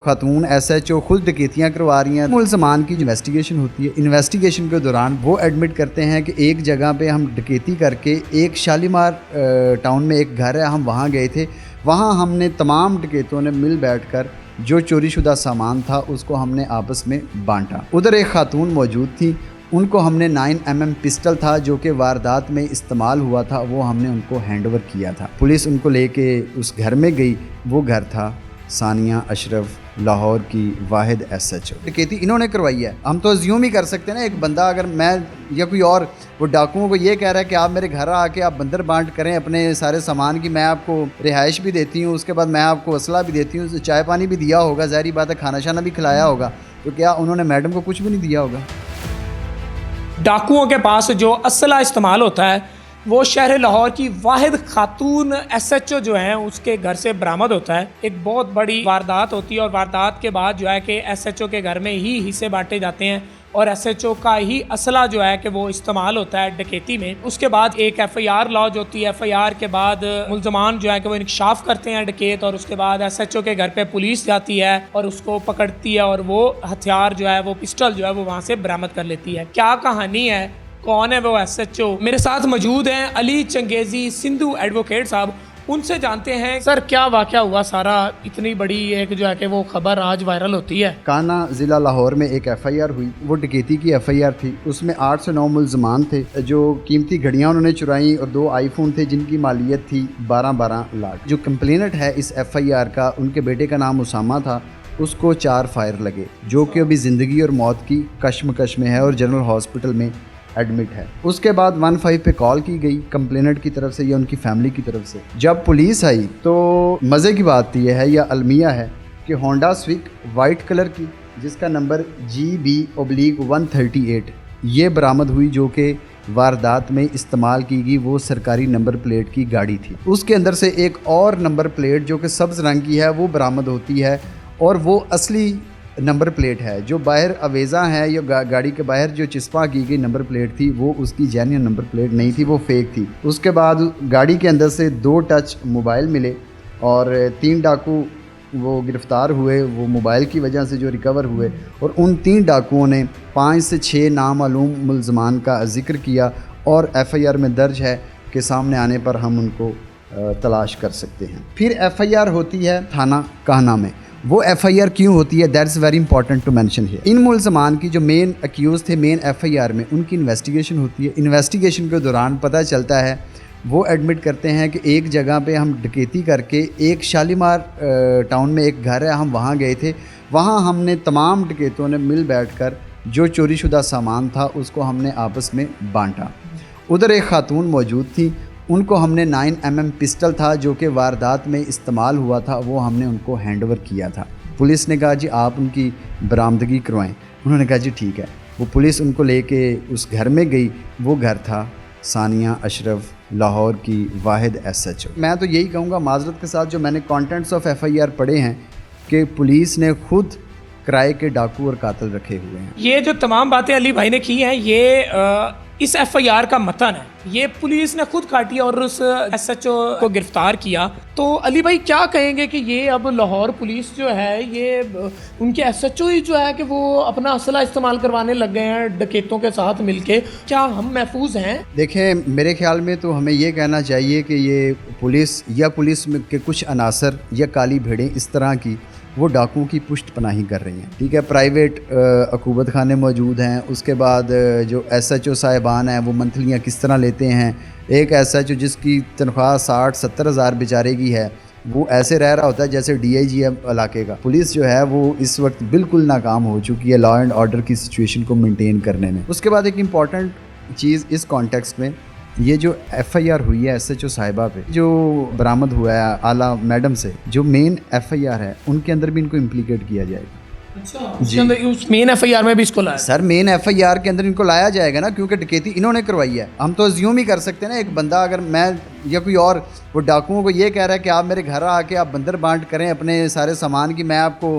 خاتون S H O خود ڈکیتیاں کروا رہی ہیں۔ ملزمان کی انویسٹیگیشن ہوتی ہے، انویسٹیگیشن کے دوران وہ ایڈمٹ کرتے ہیں کہ ایک جگہ پہ ہم ڈکیتی کر کے ایک شالیمار ٹاؤن میں ایک گھر ہے، ہم وہاں گئے تھے، وہاں ہم نے تمام ڈکیتوں نے مل بیٹھ کر جو چوری شدہ سامان تھا اس کو ہم نے آپس میں بانٹا۔ ادھر ایک خاتون موجود تھی، ان کو ہم نے 9mm پسٹل تھا جو کہ واردات میں استعمال ہوا تھا، وہ ہم نے ان کو ہینڈ اوور کیا تھا۔ پولیس ان کو لے کے اس گھر میں گئی، وہ گھر تھا ثانیہ اشرف لاہور کی واحد ایس ایچ او۔ ڈکیتی انہوں نے کروائی ہے۔ ہم تو ازیوم ہی کر سکتے ہیں نا، ایک بندہ اگر میں یا کوئی اور وہ ڈاکوؤں کو یہ کہہ رہا ہے کہ آپ میرے گھر آ کے آپ بندر بانٹ کریں اپنے سارے سامان کی، میں آپ کو رہائش بھی دیتی ہوں، اس کے بعد میں آپ کو اسلحہ بھی دیتی ہوں، چائے پانی بھی دیا ہوگا، ظاہری بات ہے کھانا شانا بھی کھلایا ہوگا، تو کیا انہوں نے میڈم کو کچھ بھی نہیں دیا ہوگا؟ ڈاکوؤں کے پاس جو اسلحہ استعمال ہوتا ہے وہ شہر لاہور کی واحد خاتون ایس ایچ او جو ہیں اس کے گھر سے برآمد ہوتا ہے۔ ایک بہت بڑی واردات ہوتی ہے اور واردات کے بعد جو ہے کہ ایس ایچ او کے گھر میں ہی حصے بانٹے جاتے ہیں اور ایس ایچ او کا ہی اسلحہ جو ہے کہ وہ استعمال ہوتا ہے ڈکیتی میں۔ اس کے بعد ایک ایف آئی آر لاج ہوتی ہے، ایف آئی آر کے بعد ملزمان جو ہے کہ وہ انکشاف کرتے ہیں ڈکیت، اور اس کے بعد ایس ایچ او کے گھر پہ پولیس جاتی ہے اور اس کو پکڑتی ہے اور وہ ہتھیار جو ہے وہ پسٹل جو ہے وہ وہاں سے برآمد کر لیتی ہے۔ کیا کہانی ہے، کون ہے وہ ایس ایچ او؟ میرے ساتھ موجود ہیں علی چنگیزی سندھو ایڈوکیٹ صاحب، ان سے جانتے ہیں سر کیا واقعہ ہوا سارا، اتنی بڑی ایک جو ہے کہ وہ خبر آج وائرل ہوتی ہے۔ کانا ضلع لاہور میں ایک ایف آئی آر ہوئی، وہ ڈکیتی کی ایف آئی آر تھی، اس میں 8 سے 9 ملزمان تھے، جو قیمتی گھڑیاں انہوں نے چرائیں اور 2 آئی فون تھے جن کی مالیت تھی 12 لاکھ۔ جو کمپلینٹ ہے اس ایف آئی آر کا، ان کے بیٹے کا نام اسامہ تھا، اس کو 4 فائر لگے جو کہ ابھی زندگی اور موت کی کشمکش میں ہے اور جنرل ہاسپٹل میں ایڈمٹ ہے۔ اس کے بعد 15 پہ کال کی گئی کمپلیننٹ کی طرف سے یا ان کی فیملی کی طرف سے۔ جب پولیس آئی تو مزے کی بات یہ ہے یا المیہ ہے کہ ہونڈا سوک وائٹ کلر کی جس کا نمبر GB/138 یہ برآمد ہوئی، جو کہ واردات میں استعمال کی گئی وہ سرکاری نمبر پلیٹ کی گاڑی تھی۔ اس کے اندر سے ایک اور نمبر پلیٹ جو کہ سبز رنگ کی ہے وہ برآمد ہوتی ہے، اور وہ اصلی نمبر پلیٹ ہے جو باہر اویزہ ہے یا گاڑی کے باہر جو چسپاں کی گئی نمبر پلیٹ تھی وہ اس کی جینیئن نمبر پلیٹ نہیں تھی، وہ فیک تھی۔ اس کے بعد گاڑی کے اندر سے 2 ٹچ موبائل ملے اور 3 ڈاکو وہ گرفتار ہوئے، وہ موبائل کی وجہ سے جو ریکور ہوئے، اور ان 3 ڈاکوؤں نے 5 سے 6 نامعلوم ملزمان کا ذکر کیا، اور ایف آئی آر میں درج ہے کہ سامنے آنے پر ہم ان کو تلاش کر سکتے ہیں۔ پھر ایف آئی آر ہوتی ہے تھانہ کاہنہ میں۔ وہ ایف آئی آر کیوں ہوتی ہے، that's very important to mention ہے۔ ان ملزمان کی جو مین اکیوز تھے مین ایف آئی آر میں، ان کی انویسٹیگیشن ہوتی ہے۔ انویسٹیگیشن کے دوران پتہ چلتا ہے، وہ ایڈمٹ کرتے ہیں کہ ایک جگہ پہ ہم ڈکیتی کر کے ایک شالیمار ٹاؤن میں ایک گھر ہے، ہم وہاں گئے تھے، وہاں ہم نے تمام ڈکیتوں نے مل بیٹھ کر جو چوری شدہ سامان تھا اس کو ہم نے آپس میں بانٹا۔ ادھر ایک خاتون موجود تھی، ان کو ہم نے 9mm پسٹل تھا جو کہ واردات میں استعمال ہوا تھا، وہ ہم نے ان کو ہینڈ اوور کیا تھا۔ پولیس نے کہا جی آپ ان کی برآمدگی کروائیں، انہوں نے کہا جی ٹھیک ہے۔ وہ پولیس ان کو لے کے اس گھر میں گئی، وہ گھر تھا ثانیہ اشرف لاہور کی واحد ایس ایچ او۔ میں تو یہی کہوں گا معذرت کے ساتھ، جو میں نے contents of F I R پڑھے ہیں کہ پولیس نے خود کرائے کے ڈاکو اور قاتل رکھے ہوئے ہیں۔ یہ جو تمام باتیں علی بھائی نے کی ہیں یہ اس ایف آئی آر کا متن ہے، یہ پولیس نے خود کاٹی اور اس ایس ایچ او کو گرفتار کیا۔ تو علی بھائی کیا کہیں گے کہ یہ اب لاہور پولیس جو ہے یہ ان کے ایس ایچ او ہی جو ہے کہ وہ اپنا اسلحہ استعمال کروانے لگ گئے ہیں ڈکیتوں کے ساتھ مل کے، کیا ہم محفوظ ہیں؟ دیکھیں میرے خیال میں تو ہمیں یہ کہنا چاہیے کہ یہ پولیس یا پولیس میں کے کچھ عناصر یا کالی بھیڑیں اس طرح کی وہ ڈاکوؤں کی پشت پناہی کر رہی ہیں، ٹھیک ہے۔ پرائیویٹ عقوبت خانے موجود ہیں، اس کے بعد جو ایس ایچ او صاحبان ہیں وہ منتھلیاں کس طرح لیتے ہیں۔ ایک ایس ایچ او جس کی تنخواہ 60-70 ہزار بیچارے کی ہے، وہ ایسے رہ رہا ہوتا ہے جیسے ڈی آئی جی ہے علاقے کا۔ پولیس جو ہے وہ اس وقت بالکل ناکام ہو چکی ہے لا اینڈ آرڈر کی سچویشن کو مینٹین کرنے میں۔ اس کے بعد ایک امپورٹنٹ چیز اس کانٹیکسٹ میں، یہ جو ایف آئی آر ہوئی ہے ایس ایچ او صاحبہ پہ جو برآمد ہوا ہے اعلیٰ میڈم سے، جو مین ایف آئی آر ہے ان کے اندر بھی ان کو امپلیکیٹ کیا جائے گا۔ اس مین ایف آئی آر میں بھی اس کو لایا سر مین ایف آئی آر کے اندر ان کو لایا جائے گا نا، کیونکہ ڈکیتی انہوں نے کروائی ہے۔ ہم تو ازیوم ہی کر سکتے ہیں نا، ایک بندہ اگر میں یا کوئی اور وہ ڈاکوؤں کو یہ کہہ رہا ہے کہ آپ میرے گھر آ کے آپ بندر بانٹ کریں اپنے سارے سامان کی، میں آپ کو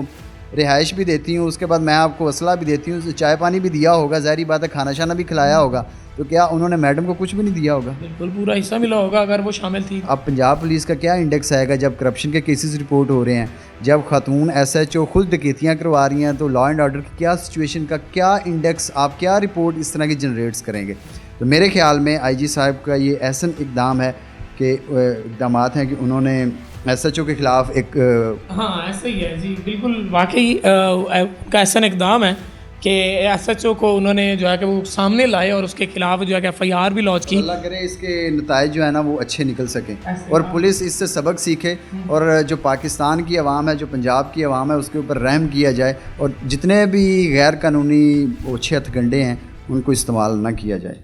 رہائش بھی دیتی ہوں، اس کے بعد میں آپ کو اسلحہ بھی دیتی ہوں، چائے پانی بھی دیا ہوگا، ظاہری بات ہے کھانا شانا بھی کھلایا ہوگا، تو کیا انہوں نے میڈم کو کچھ بھی نہیں دیا ہوگا؟ بالکل پورا حصہ ملا ہوگا اگر وہ شامل تھی. اب پنجاب پولیس کا کیا انڈیکس آئے گا جب کرپشن کے کیسز رپورٹ ہو رہے ہیں، جب خاتون ایس ایچ او خود ڈکیتیاں کروا رہی ہیں، تو لا اینڈ آرڈر کی کیا سچویشن کا کیا انڈیکس، آپ کیا رپورٹ اس طرح کی جنریٹس کریں گے؟ تو میرے خیال میں آئی جی صاحب کا یہ ایسا اقدام ہے کہ اقدامات ہیں کہ انہوں نے ایس ایچ او کے خلاف ایک ہاں ایسا ہی ہے جی، بالکل واقعی کا ایسا اقدام ہے کہ ایس ایچ او کو انہوں نے جو ہے کہ وہ سامنے لائے اور اس کے خلاف جو ہے کہ ایف آئی آر بھی لانچ کی. اللہ کرے اس کے نتائج جو ہے نا وہ اچھے نکل سکیں اور پولیس اس سے سبق سیکھے، اور جو پاکستان کی عوام ہے، جو پنجاب کی عوام ہے، اس کے اوپر رحم کیا جائے اور جتنے بھی غیر قانونی اوچھے ہتھ گنڈے ہیں ان کو استعمال نہ کیا جائے.